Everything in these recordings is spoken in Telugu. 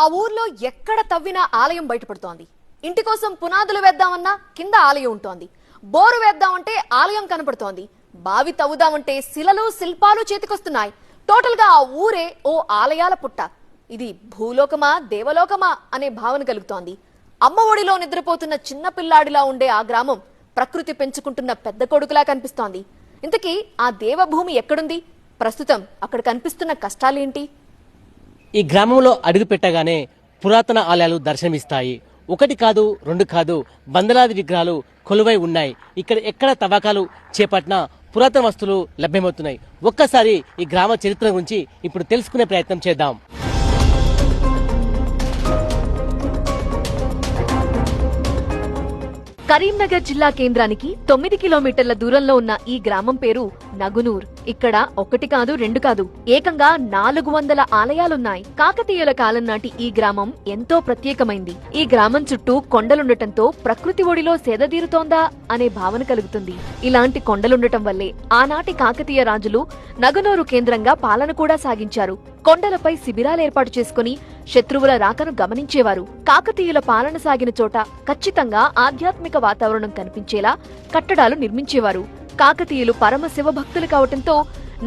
ఆ ఊర్లో ఎక్కడ తవ్వినా ఆలయం బయటపడుతోంది. ఇంటి కోసం పునాదులు వేద్దామన్నా కింద ఆలయం ఉంటోంది. బోరు వేద్దామంటే ఆలయం కనపడుతోంది. బావి తవ్వుదామంటే శిలలు శిల్పాలు చేతికొస్తున్నాయి. టోటల్ గా ఆ ఊరే ఓ ఆలయాల పుట్ట. ఇది భూలోకమా దేవలోకమా అనే భావన కలుగుతోంది. అమ్మ ఒడిలో నిద్రపోతున్న చిన్న పిల్లాడిలా ఉండే ఆ గ్రామం ప్రకృతి పెంచుకుంటున్న పెద్ద కొడుకులా కనిపిస్తోంది. ఇంతకీ ఆ దేవభూమి ఎక్కడుంది? ప్రస్తుతం అక్కడ కనిపిస్తున్న కష్టాలేంటి? ఈ గ్రామంలో అడుగు పెట్టగానే పురాతన ఆలయాలు దర్శనమిస్తాయి. ఒకటి కాదు, రెండు కాదు, వందలాది విగ్రహాలు కొలువై ఉన్నాయి. ఇక్కడ ఎక్కడ తవ్వకాలు చేపట్టినా పురాతన వస్తువులు లభ్యమవుతున్నాయి. ఒక్కసారి ఈ గ్రామ చరిత్ర గురించి ఇప్పుడు తెలుసుకునే ప్రయత్నం చేద్దాం. కరీంనగర్ జిల్లా కేంద్రానికి 9 కిలోమీటర్ల దూరంలో ఉన్న ఈ గ్రామం పేరు నగునూర్. ఇక్కడ ఒకటి కాదు, రెండు కాదు, ఏకంగా 400 ఆలయాలున్నాయి. కాకతీయుల కాలం నాటి ఈ గ్రామం ఎంతో ప్రత్యేకమైంది. ఈ గ్రామం చుట్టూ కొండలుండటంతో ప్రకృతి ఒడిలో సేదతీరుతోందా అనే భావన కలుగుతుంది. ఇలాంటి కొండలుండటం వల్లే ఆనాటి కాకతీయ రాజులు నగునూరు కేంద్రంగా పాలన కూడా సాగించారు. కొండలపై శిబిరాలు ఏర్పాటు చేసుకుని శత్రువుల రాకను గమనించేవారు. కాకతీయుల పాలన సాగిన చోట ఖచ్చితంగా ఆధ్యాత్మిక వాతావరణం కనిపించేలా కట్టడాలు నిర్మించేవారు. కాకతీయులు పరమ శివ భక్తులు కావటంతో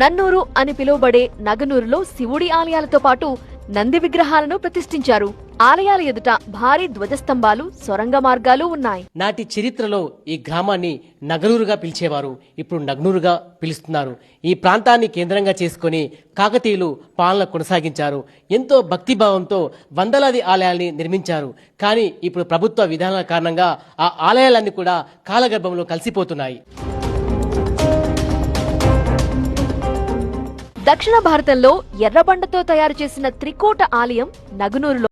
నన్నూరు అని పిలువబడే నగనూరులో శివుడి ఆలయాలతో పాటు నంది విగ్రహాలను ప్రతిష్ఠించారు. ఆలయాల ఎదుట భారీ ధ్వజస్తంభాలు, సొరంగ మార్గాలు ఉన్నాయి. నాటి చరిత్రలో ఈ గ్రామాన్ని నగనూరుగా పిలిచేవారు. ఇప్పుడు నగ్నూరుగా పిలుస్తున్నారు. ఈ ప్రాంతాన్ని కేంద్రంగా చేసుకుని కాకతీయులు పాలన కొనసాగించారు. ఎంతో భక్తిభావంతో వందలాది ఆలయాల్ని నిర్మించారు. కానీ ఇప్పుడు ప్రభుత్వ విధానాల కారణంగా ఆ ఆలయాలన్నీ కూడా కాలగర్భంలో కలిసిపోతున్నాయి. దక్షిణ భారతంలో ఎర్రబండతో తయారు చేసిన త్రికోట ఆలయం నగునూరులో